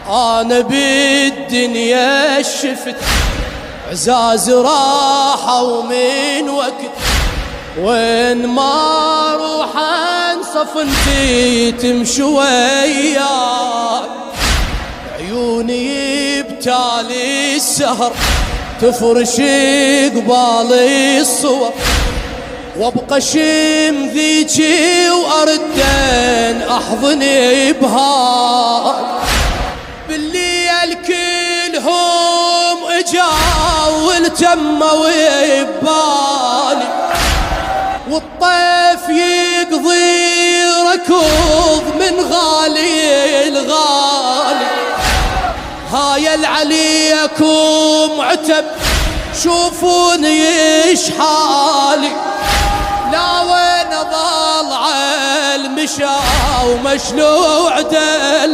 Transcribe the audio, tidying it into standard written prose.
أنا بالدنيا شفت عزاز راحوا من وقت، وين ما روح انصف انتي تمشي وياي. عيوني بتالي السهر تفرش قبالي الصور، وابقى شم ذيجي واردن احضني بهاي. بالليل كلهم اجاوا والتموا ببالي، والطيف يقضي ركض من غالي الغالي. هاي العليكم عتب شوفوني ايش حالي، لا وين ضل عالمشا ومشلوع دل